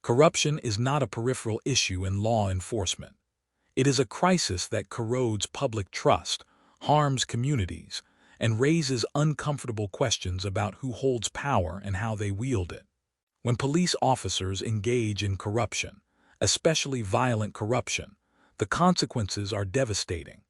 Corruption is not a peripheral issue in law enforcement. It is a crisis that corrodes public trust, harms communities, and raises uncomfortable questions about who holds power and how they wield it. When police officers engage in corruption, especially violent corruption, the consequences are devastating.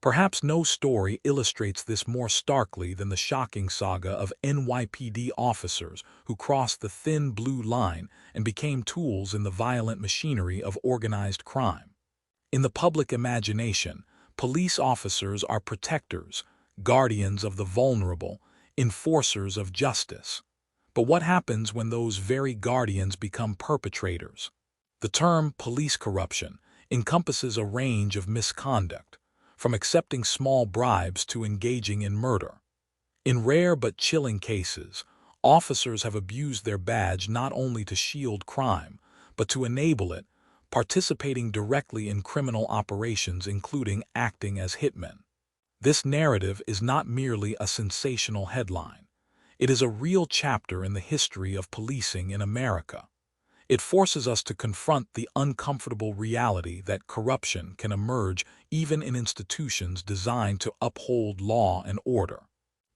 Perhaps no story illustrates this more starkly than the shocking saga of NYPD officers who crossed the thin blue line and became tools in the violent machinery of organized crime. In the public imagination, police officers are protectors, guardians of the vulnerable, enforcers of justice. But what happens when those very guardians become perpetrators? The term police corruption encompasses a range of misconduct, from accepting small bribes to engaging in murder. In rare but chilling cases, officers have abused their badge not only to shield crime, but to enable it, participating directly in criminal operations including acting as hitmen. This narrative is not merely a sensational headline. It is a real chapter in the history of policing in America. It forces us to confront the uncomfortable reality that corruption can emerge even in institutions designed to uphold law and order.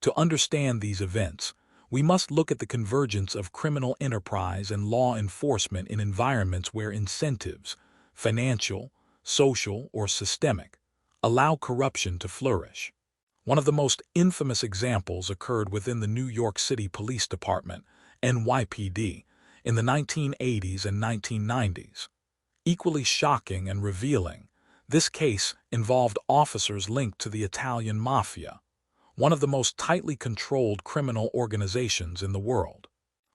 To understand these events, we must look at the convergence of criminal enterprise and law enforcement in environments where incentives, financial, social, or systemic, allow corruption to flourish. One of the most infamous examples occurred within the New York City Police Department, NYPD, in the 1980s and 1990s. Equally shocking and revealing, this case involved officers linked to the Italian Mafia, one of the most tightly controlled criminal organizations in the world.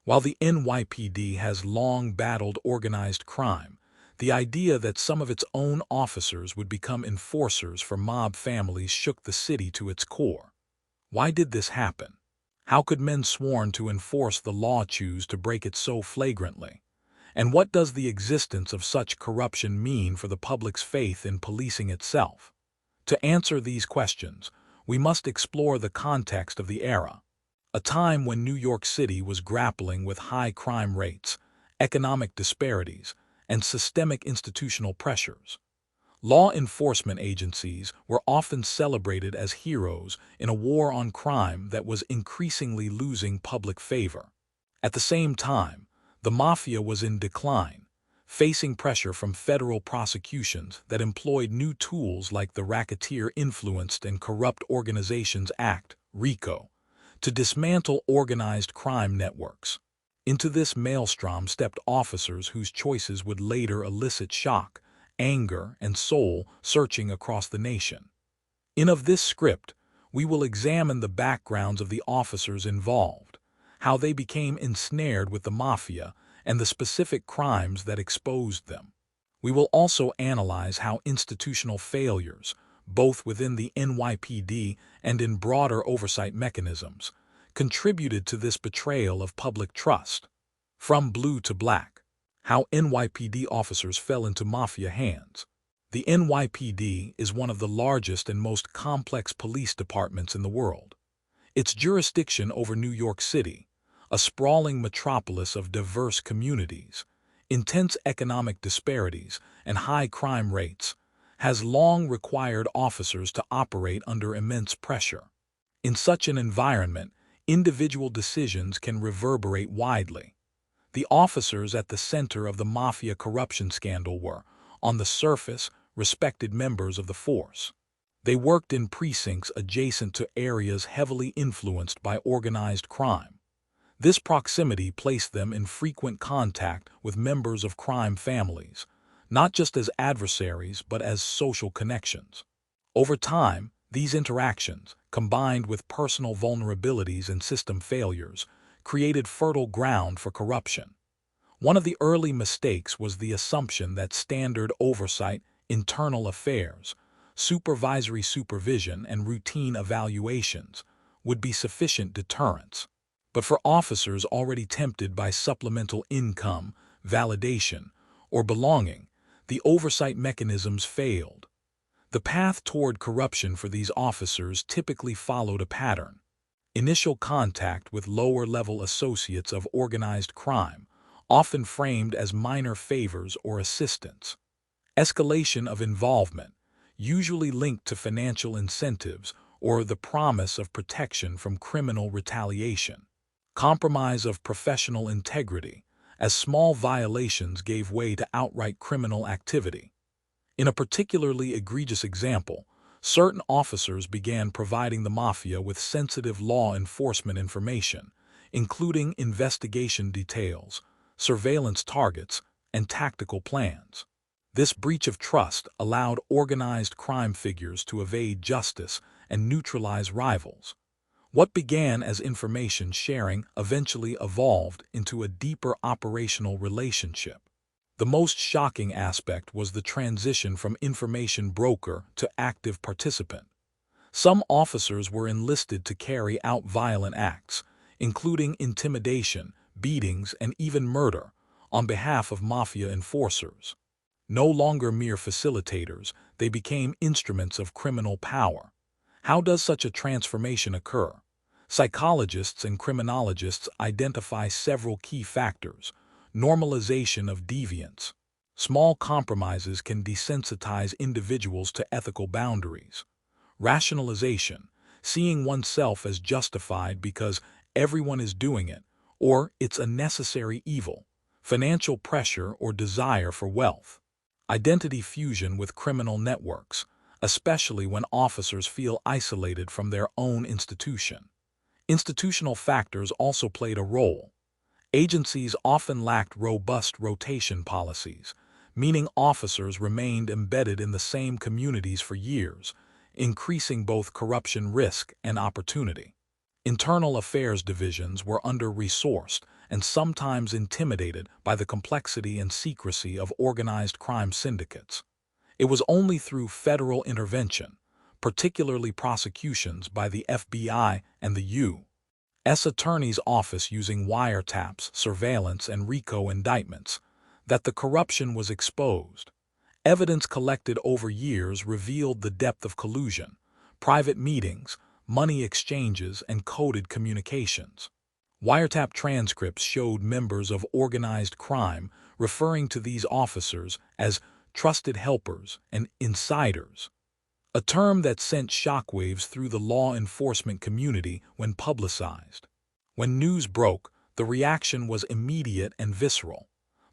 While the NYPD has long battled organized crime, the idea that some of its own officers would become enforcers for mob families shook the city to its core. Why did this happen? How could men sworn to enforce the law choose to break it so flagrantly? And what does the existence of such corruption mean for the public's faith in policing itself? To answer these questions, we must explore the context of the era, a time when New York City was grappling with high crime rates, economic disparities, and systemic institutional pressures. Law enforcement agencies were often celebrated as heroes in a war on crime that was increasingly losing public favor. At the same time, the Mafia was in decline, facing pressure from federal prosecutions that employed new tools like the Racketeer-Influenced and Corrupt Organizations Act, RICO, to dismantle organized crime networks. Into this maelstrom stepped officers whose choices would later elicit shock, anger, and soul-searching across the nation. In this script, we will examine the backgrounds of the officers involved, how they became ensnared with the Mafia, and the specific crimes that exposed them. We will also analyze how institutional failures, both within the NYPD and in broader oversight mechanisms, contributed to this betrayal of public trust. From blue to black, how NYPD officers fell into Mafia hands. The NYPD is one of the largest and most complex police departments in the world. Its jurisdiction over New York City, a sprawling metropolis of diverse communities, intense economic disparities, and high crime rates, has long required officers to operate under immense pressure. In such an environment, individual decisions can reverberate widely. The officers at the center of the Mafia corruption scandal were, on the surface, respected members of the force. They worked in precincts adjacent to areas heavily influenced by organized crime. This proximity placed them in frequent contact with members of crime families, not just as adversaries but as social connections. Over time, these interactions, combined with personal vulnerabilities and system failures, created fertile ground for corruption. One of the early mistakes was the assumption that standard oversight, internal affairs, supervisory supervision, and routine evaluations would be sufficient deterrents. But for officers already tempted by supplemental income, validation, or belonging, the oversight mechanisms failed. The path toward corruption for these officers typically followed a pattern. Initial contact with lower-level associates of organized crime, often framed as minor favors or assistance. Escalation of involvement, usually linked to financial incentives or the promise of protection from criminal retaliation. Compromise of professional integrity, as small violations gave way to outright criminal activity. In a particularly egregious example, certain officers began providing the Mafia with sensitive law enforcement information, including investigation details, surveillance targets, and tactical plans. This breach of trust allowed organized crime figures to evade justice and neutralize rivals. What began as information sharing eventually evolved into a deeper operational relationship. The most shocking aspect was the transition from information broker to active participant. Some officers were enlisted to carry out violent acts, including intimidation, beatings, and even murder, on behalf of Mafia enforcers. No longer mere facilitators, they became instruments of criminal power. How does such a transformation occur? Psychologists and criminologists identify several key factors. Normalization of deviance. Small compromises can desensitize individuals to ethical boundaries. Rationalization, seeing oneself as justified because everyone is doing it, or it's a necessary evil. Financial pressure or desire for wealth. Identity fusion with criminal networks, especially when officers feel isolated from their own institution. Institutional factors also played a role. Agencies often lacked robust rotation policies, meaning officers remained embedded in the same communities for years, increasing both corruption risk and opportunity. Internal affairs divisions were under-resourced and sometimes intimidated by the complexity and secrecy of organized crime syndicates. It was only through federal intervention, particularly prosecutions by the FBI and the U.S. Attorney's Office using wiretaps, surveillance, and RICO indictments, that the corruption was exposed. Evidence collected over years revealed the depth of collusion, private meetings, money exchanges, and coded communications. Wiretap transcripts showed members of organized crime referring to these officers as trusted helpers and insiders, a term that sent shockwaves through the law enforcement community when publicized. When news broke, the reaction was immediate and visceral.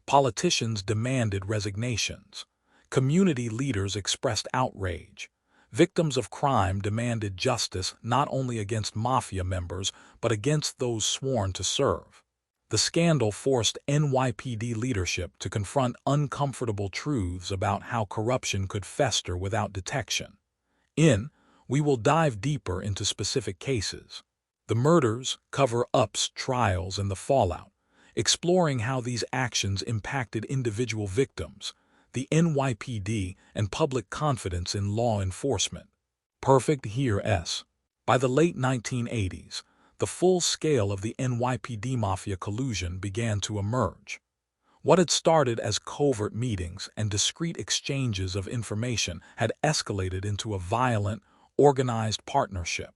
Politicians demanded resignations. Community leaders expressed outrage. Victims of crime demanded justice not only against Mafia members but against those sworn to serve. The scandal forced NYPD leadership to confront uncomfortable truths about how corruption could fester without detection. We will dive deeper into specific cases. The murders, cover-ups, trials, and the fallout, exploring how these actions impacted individual victims, the NYPD, and public confidence in law enforcement. Perfect here. By the late 1980s, the full scale of the NYPD Mafia collusion began to emerge. What had started as covert meetings and discreet exchanges of information had escalated into a violent, organized partnership.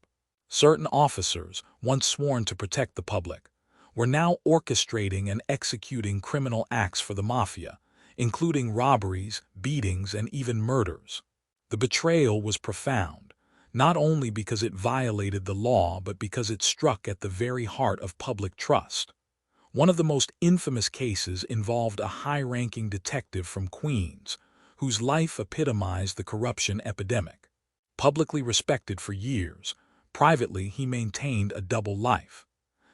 Certain officers, once sworn to protect the public, were now orchestrating and executing criminal acts for the Mafia, including robberies, beatings, and even murders. The betrayal was profound, not only because it violated the law but because it struck at the very heart of public trust. One of the most infamous cases involved a high-ranking detective from Queens, whose life epitomized the corruption epidemic. Publicly respected for years, privately he maintained a double life.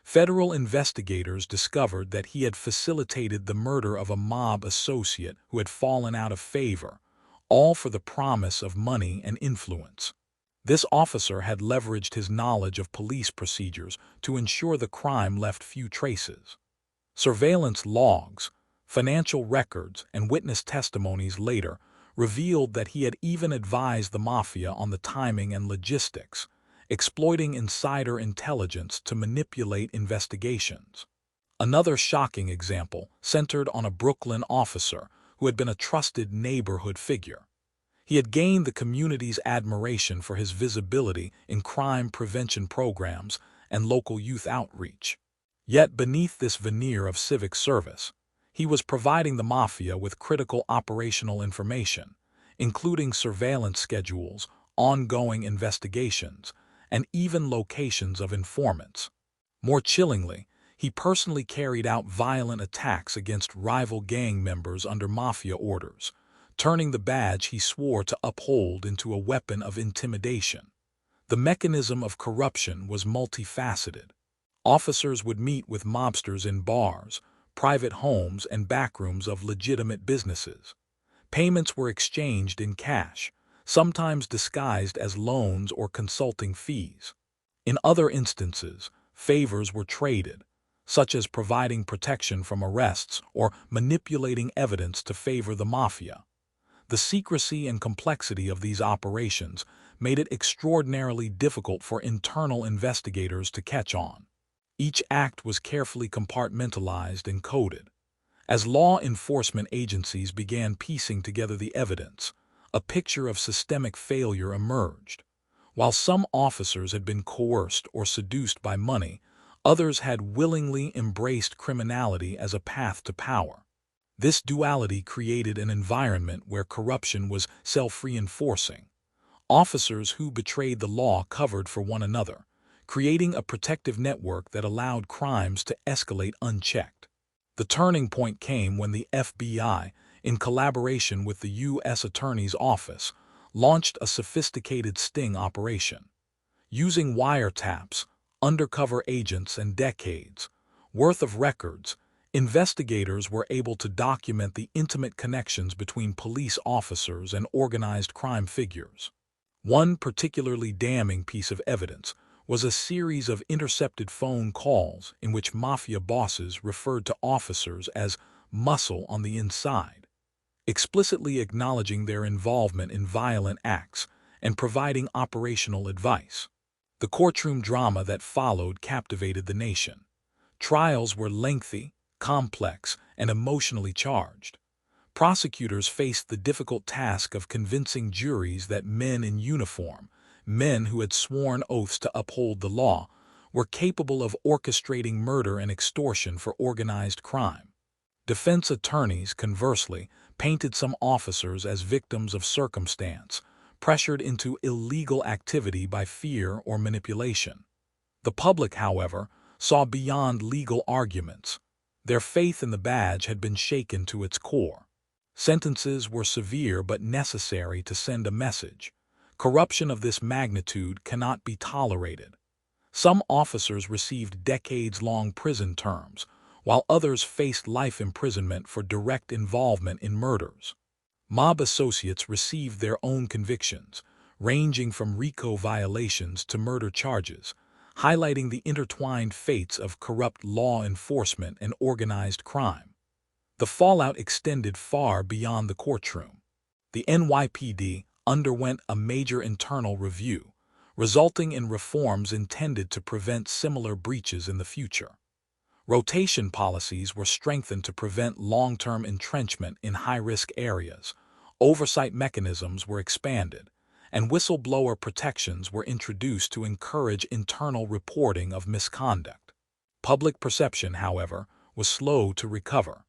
Federal investigators discovered that he had facilitated the murder of a mob associate who had fallen out of favor, all for the promise of money and influence. This officer had leveraged his knowledge of police procedures to ensure the crime left few traces. Surveillance logs, financial records, and witness testimonies later revealed that he had even advised the Mafia on the timing and logistics, exploiting insider intelligence to manipulate investigations. Another shocking example centered on a Brooklyn officer who had been a trusted neighborhood figure. He had gained the community's admiration for his visibility in crime prevention programs and local youth outreach. Yet beneath this veneer of civic service, He was providing the Mafia with critical operational information, including surveillance schedules, ongoing investigations, and even locations of informants. More chillingly, he personally carried out violent attacks against rival gang members under Mafia orders, turning the badge he swore to uphold into a weapon of intimidation. The mechanism of corruption was multifaceted. Officers would meet with mobsters in bars, private homes, and backrooms of legitimate businesses. Payments were exchanged in cash, sometimes disguised as loans or consulting fees. In other instances, favors were traded, such as providing protection from arrests or manipulating evidence to favor the Mafia. The secrecy and complexity of these operations made it extraordinarily difficult for internal investigators to catch on. Each act was carefully compartmentalized and coded. As law enforcement agencies began piecing together the evidence, a picture of systemic failure emerged. While some officers had been coerced or seduced by money, others had willingly embraced criminality as a path to power. This duality created an environment where corruption was self-reinforcing. Officers who betrayed the law covered for one another, creating a protective network that allowed crimes to escalate unchecked. The turning point came when the FBI, in collaboration with the U.S. Attorney's Office, launched a sophisticated sting operation. Using wiretaps, undercover agents, and decades' worth of records, investigators were able to document the intimate connections between police officers and organized crime figures. One particularly damning piece of evidence was a series of intercepted phone calls in which Mafia bosses referred to officers as muscle on the inside, explicitly acknowledging their involvement in violent acts and providing operational advice. The courtroom drama that followed captivated the nation. Trials were lengthy, complex, and emotionally charged. Prosecutors faced the difficult task of convincing juries that men in uniform, men who had sworn oaths to uphold the law, were capable of orchestrating murder and extortion for organized crime. Defense attorneys, conversely, painted some officers as victims of circumstance, pressured into illegal activity by fear or manipulation. The public, however, saw beyond legal arguments. Their faith in the badge had been shaken to its core. Sentences were severe but necessary to send a message. Corruption of this magnitude cannot be tolerated. Some officers received decades-long prison terms, while others faced life imprisonment for direct involvement in murders. Mob associates received their own convictions, ranging from RICO violations to murder charges, highlighting the intertwined fates of corrupt law enforcement and organized crime. The fallout extended far beyond the courtroom. The NYPD underwent a major internal review, resulting in reforms intended to prevent similar breaches in the future. Rotation policies were strengthened to prevent long-term entrenchment in high-risk areas, oversight mechanisms were expanded, and whistleblower protections were introduced to encourage internal reporting of misconduct. Public perception, however, was slow to recover.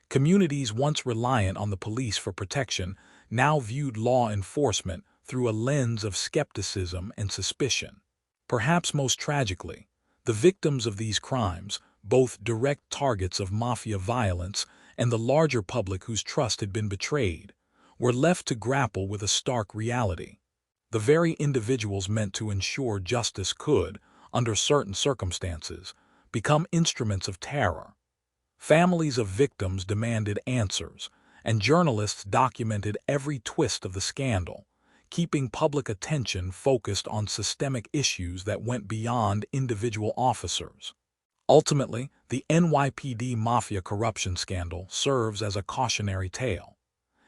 Communities once reliant on the police for protection now viewed law enforcement through a lens of skepticism and suspicion. Perhaps most tragically, the victims of these crimes, both direct targets of Mafia violence and the larger public whose trust had been betrayed, were left to grapple with a stark reality. The very individuals meant to ensure justice could, under certain circumstances, become instruments of terror. Families of victims demanded answers, and journalists documented every twist of the scandal, keeping public attention focused on systemic issues that went beyond individual officers. Ultimately, the NYPD Mafia corruption scandal serves as a cautionary tale.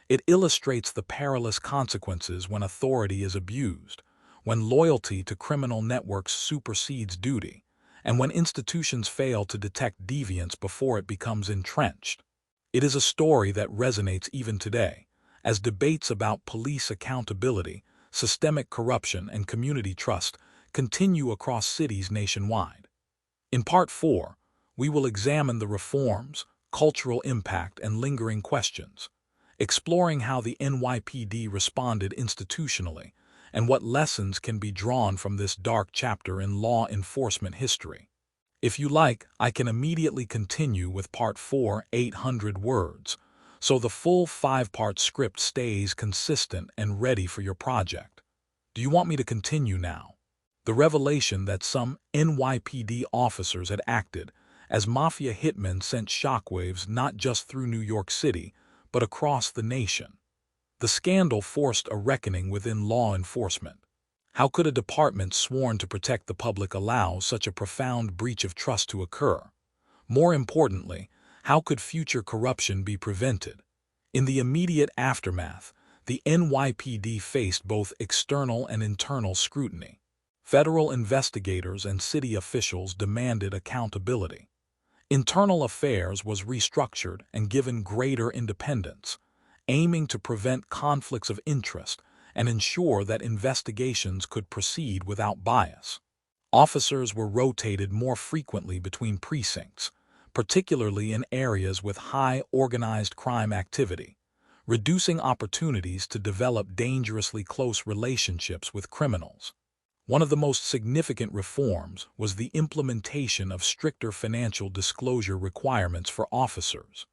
It illustrates the perilous consequences when authority is abused, when loyalty to criminal networks supersedes duty, and when institutions fail to detect deviance before it becomes entrenched. It is a story that resonates even today, as debates about police accountability, systemic corruption, and community trust continue across cities nationwide. In Part 4, we will examine the reforms, cultural impact, and lingering questions, exploring how the NYPD responded institutionally and what lessons can be drawn from this dark chapter in law enforcement history. If you like, I can immediately continue with Part 4, 800 words, so the full 5-part script stays consistent and ready for your project. Do you want me to continue now? The revelation that some NYPD officers had acted as Mafia hitmen sent shockwaves not just through New York City, but across the nation. The scandal forced a reckoning within law enforcement. How could a department sworn to protect the public allow such a profound breach of trust to occur? More importantly, how could future corruption be prevented? In the immediate aftermath, the NYPD faced both external and internal scrutiny. Federal investigators and city officials demanded accountability. Internal affairs was restructured and given greater independence, aiming to prevent conflicts of interest and ensure that investigations could proceed without bias. Officers were rotated more frequently between precincts, particularly in areas with high organized crime activity, reducing opportunities to develop dangerously close relationships with criminals. One of the most significant reforms was the implementation of stricter financial disclosure requirements for officers.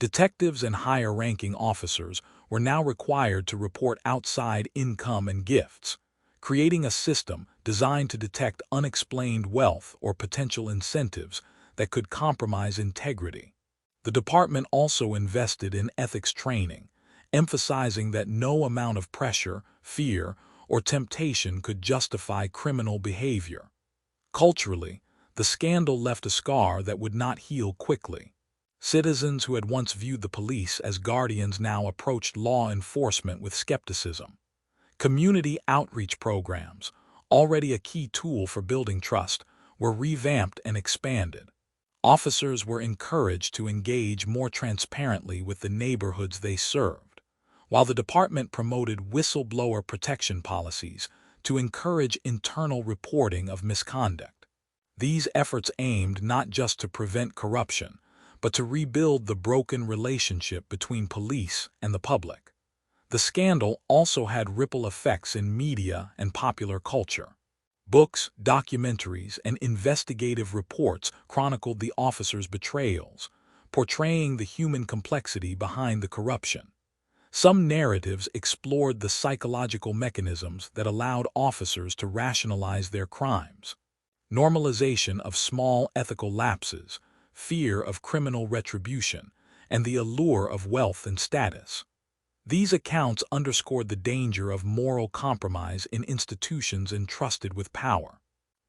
Detectives and higher-ranking officers were now required to report outside income and gifts, creating a system designed to detect unexplained wealth or potential incentives that could compromise integrity. The department also invested in ethics training, emphasizing that no amount of pressure, fear, or temptation could justify criminal behavior. Culturally, the scandal left a scar that would not heal quickly. Citizens who had once viewed the police as guardians now approached law enforcement with skepticism. Community outreach programs, already a key tool for building trust, were revamped and expanded. Officers were encouraged to engage more transparently with the neighborhoods they served, while the department promoted whistleblower protection policies to encourage internal reporting of misconduct. These efforts aimed not just to prevent corruption, but to rebuild the broken relationship between police and the public. The scandal also had ripple effects in media and popular culture. Books, documentaries, and investigative reports chronicled the officers' betrayals, portraying the human complexity behind the corruption. Some narratives explored the psychological mechanisms that allowed officers to rationalize their crimes. Normalization of small ethical lapses, fear of criminal retribution, and the allure of wealth and status. These accounts underscored the danger of moral compromise in institutions entrusted with power.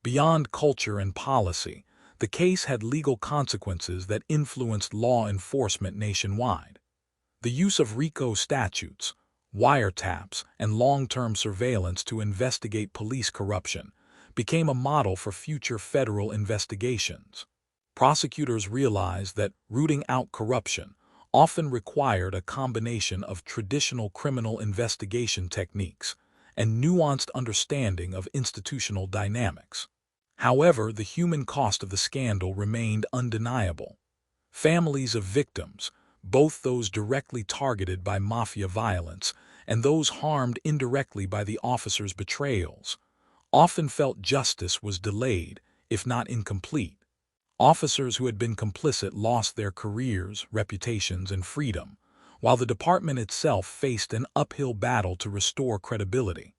Beyond culture and policy, the case had legal consequences that influenced law enforcement nationwide. The use of RICO statutes, wiretaps, and long-term surveillance to investigate police corruption became a model for future federal investigations. Prosecutors realized that rooting out corruption often required a combination of traditional criminal investigation techniques and nuanced understanding of institutional dynamics. However, the human cost of the scandal remained undeniable. Families of victims, both those directly targeted by mafia violence and those harmed indirectly by the officers' betrayals, often felt justice was delayed, if not incomplete. Officers who had been complicit lost their careers, reputations, and freedom, while the department itself faced an uphill battle to restore credibility.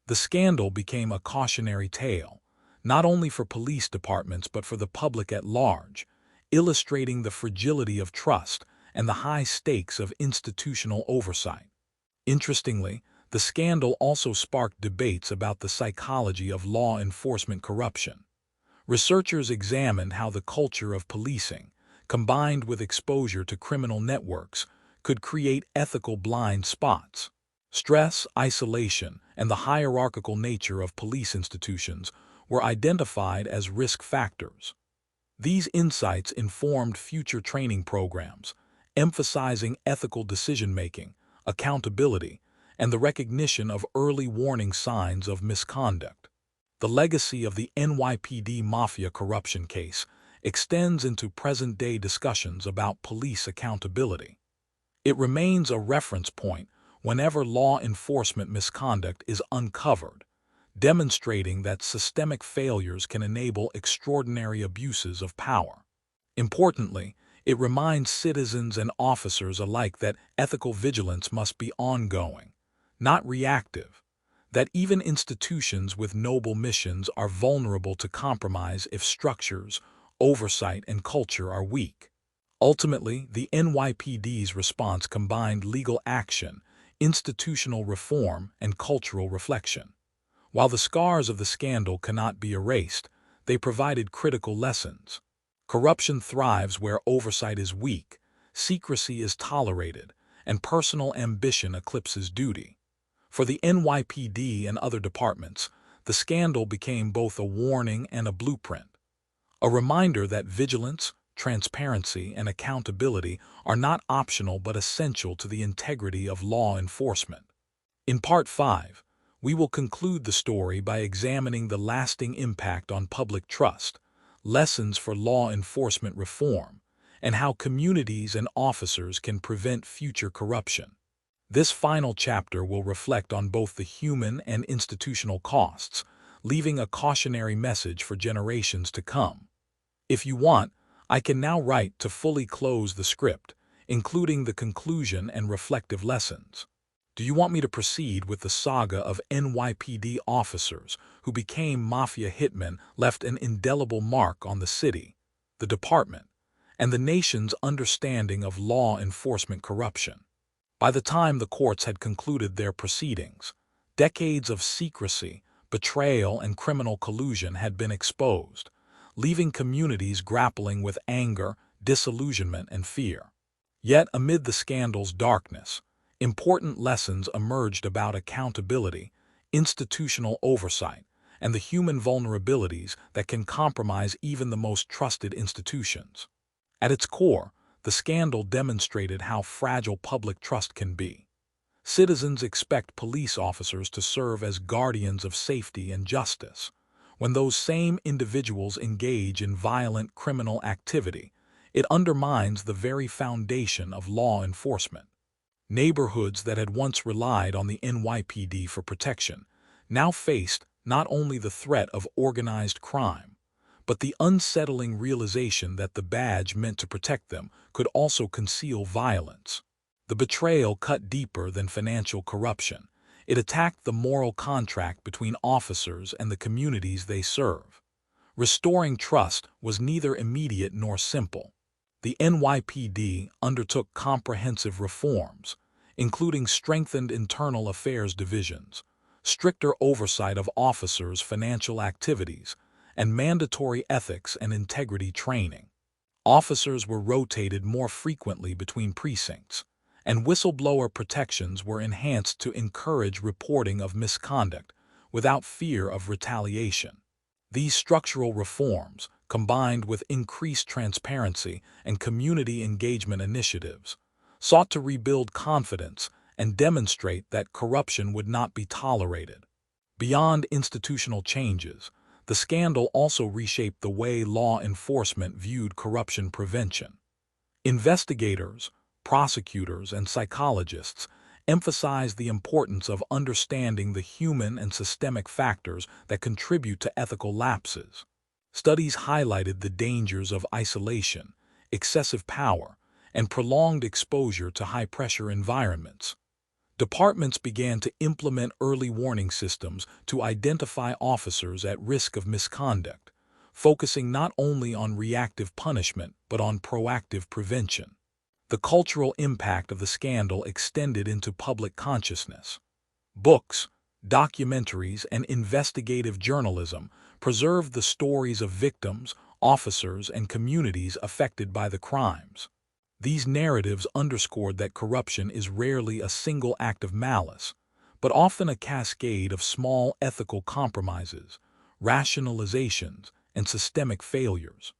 The scandal became a cautionary tale, not only for police departments but for the public at large, illustrating the fragility of trust and the high stakes of institutional oversight. Interestingly, the scandal also sparked debates about the psychology of law enforcement corruption. Researchers examined how the culture of policing, combined with exposure to criminal networks, could create ethical blind spots. Stress, isolation, and the hierarchical nature of police institutions were identified as risk factors. These insights informed future training programs, emphasizing ethical decision-making, accountability, and the recognition of early warning signs of misconduct. The legacy of the NYPD Mafia corruption case extends into present-day discussions about police accountability. It remains a reference point whenever law enforcement misconduct is uncovered, demonstrating that systemic failures can enable extraordinary abuses of power. Importantly, it reminds citizens and officers alike that ethical vigilance must be ongoing, not reactive, that even institutions with noble missions are vulnerable to compromise if structures, oversight, and culture are weak. Ultimately, the NYPD's response combined legal action, institutional reform, and cultural reflection. While the scars of the scandal cannot be erased, they provided critical lessons. Corruption thrives where oversight is weak, secrecy is tolerated, and personal ambition eclipses duty. For the NYPD and other departments, the scandal became both a warning and a blueprint, a reminder that vigilance, transparency, and accountability are not optional but essential to the integrity of law enforcement. In Part 5, we will conclude the story by examining the lasting impact on public trust, lessons for law enforcement reform, and how communities and officers can prevent future corruption. This final chapter will reflect on both the human and institutional costs, leaving a cautionary message for generations to come. If you want, I can now write to fully close the script, including the conclusion and reflective lessons. Do you want me to proceed with the saga of NYPD officers who became Mafia hitmen, left an indelible mark on the city, the department, and the nation's understanding of law enforcement corruption? By the time the courts had concluded their proceedings, decades of secrecy, betrayal, and criminal collusion had been exposed, leaving communities grappling with anger, disillusionment, and fear. Yet, amid the scandal's darkness, important lessons emerged about accountability, institutional oversight, and the human vulnerabilities that can compromise even the most trusted institutions. At its core, the scandal demonstrated how fragile public trust can be. Citizens expect police officers to serve as guardians of safety and justice. When those same individuals engage in violent criminal activity, it undermines the very foundation of law enforcement. Neighborhoods that had once relied on the NYPD for protection now faced not only the threat of organized crime, but the unsettling realization that the badge meant to protect them could also conceal violence. The betrayal cut deeper than financial corruption. It attacked the moral contract between officers and the communities they serve. Restoring trust was neither immediate nor simple. The NYPD undertook comprehensive reforms, including strengthened internal affairs divisions, stricter oversight of officers' financial activities, and mandatory ethics and integrity training. Officers were rotated more frequently between precincts, and whistleblower protections were enhanced to encourage reporting of misconduct without fear of retaliation. These structural reforms, combined with increased transparency and community engagement initiatives, sought to rebuild confidence and demonstrate that corruption would not be tolerated. Beyond institutional changes, the scandal also reshaped the way law enforcement viewed corruption prevention. Investigators, prosecutors, and psychologists emphasized the importance of understanding the human and systemic factors that contribute to ethical lapses. Studies highlighted the dangers of isolation, excessive power, and prolonged exposure to high-pressure environments. Departments began to implement early warning systems to identify officers at risk of misconduct, focusing not only on reactive punishment but on proactive prevention. The cultural impact of the scandal extended into public consciousness. Books, documentaries, and investigative journalism preserved the stories of victims, officers, and communities affected by the crimes. These narratives underscored that corruption is rarely a single act of malice, but often a cascade of small ethical compromises, rationalizations, and systemic failures.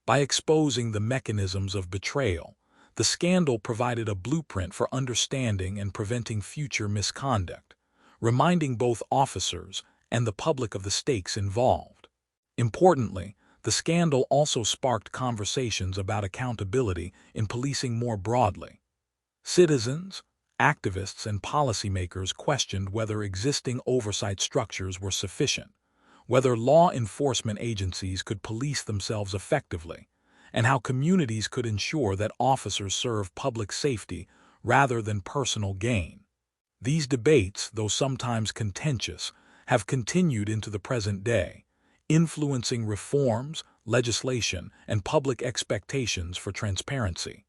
By exposing the mechanisms of betrayal, the scandal provided a blueprint for understanding and preventing future misconduct, reminding both officers and the public of the stakes involved. Importantly, The scandal also sparked conversations about accountability in policing more broadly. Citizens, activists, and policymakers questioned whether existing oversight structures were sufficient, whether law enforcement agencies could police themselves effectively, and how communities could ensure that officers serve public safety rather than personal gain. These debates, though sometimes contentious, have continued into the present day, influencing reforms, legislation, and public expectations for transparency.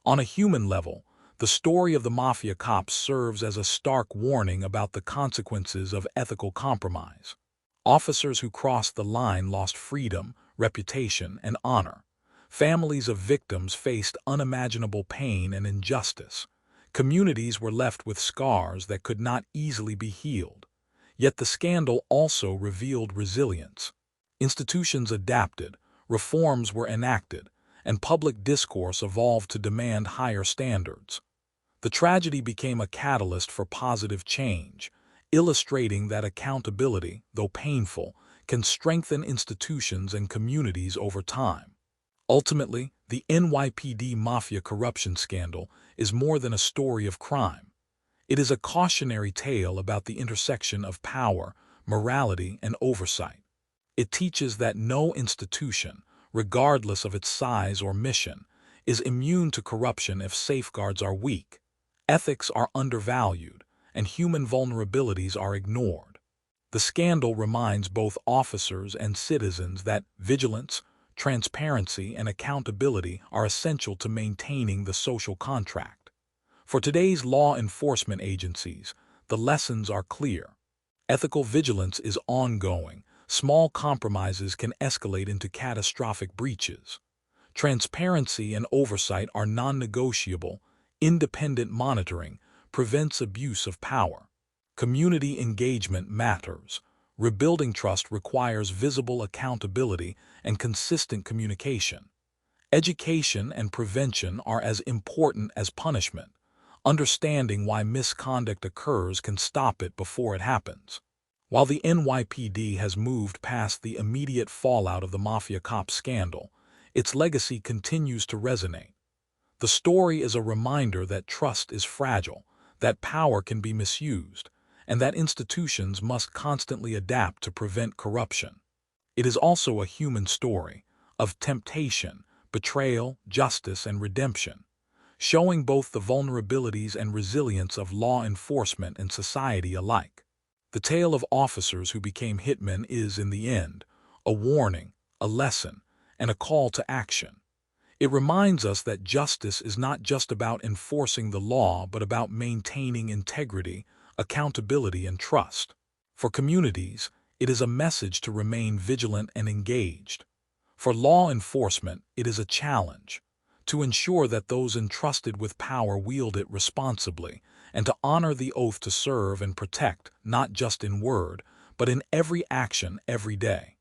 On a human level, the story of the Mafia cops serves as a stark warning about the consequences of ethical compromise. Officers who crossed the line lost freedom, reputation, and honor. Families of victims faced unimaginable pain and injustice. Communities were left with scars that could not easily be healed. Yet the scandal also revealed resilience. Institutions adapted, reforms were enacted, and public discourse evolved to demand higher standards. The tragedy became a catalyst for positive change, illustrating that accountability, though painful, can strengthen institutions and communities over time. Ultimately, the NYPD Mafia corruption scandal is more than a story of crime. It is a cautionary tale about the intersection of power, morality, and oversight. It teaches that no institution, regardless of its size or mission, is immune to corruption if safeguards are weak, ethics are undervalued, and human vulnerabilities are ignored. The scandal reminds both officers and citizens that vigilance, transparency, and accountability are essential to maintaining the social contract. For today's law enforcement agencies, the lessons are clear. Ethical vigilance is ongoing. Small compromises can escalate into catastrophic breaches. Transparency and oversight are non-negotiable. Independent monitoring prevents abuse of power. Community engagement matters. Rebuilding trust requires visible accountability and consistent communication. Education and prevention are as important as punishment. Understanding why misconduct occurs can stop it before it happens. While the NYPD has moved past the immediate fallout of the Mafia cop scandal, its legacy continues to resonate. The story is a reminder that trust is fragile, that power can be misused, and that institutions must constantly adapt to prevent corruption. It is also a human story of temptation, betrayal, justice, and redemption, showing both the vulnerabilities and resilience of law enforcement and society alike. The tale of officers who became hitmen is, in the end, a warning, a lesson, and a call to action. It reminds us that justice is not just about enforcing the law, but about maintaining integrity, accountability, and trust. For communities, it is a message to remain vigilant and engaged. For law enforcement, it is a challenge to ensure that those entrusted with power wield it responsibly, and to honor the oath to serve and protect, not just in word, but in every action every day.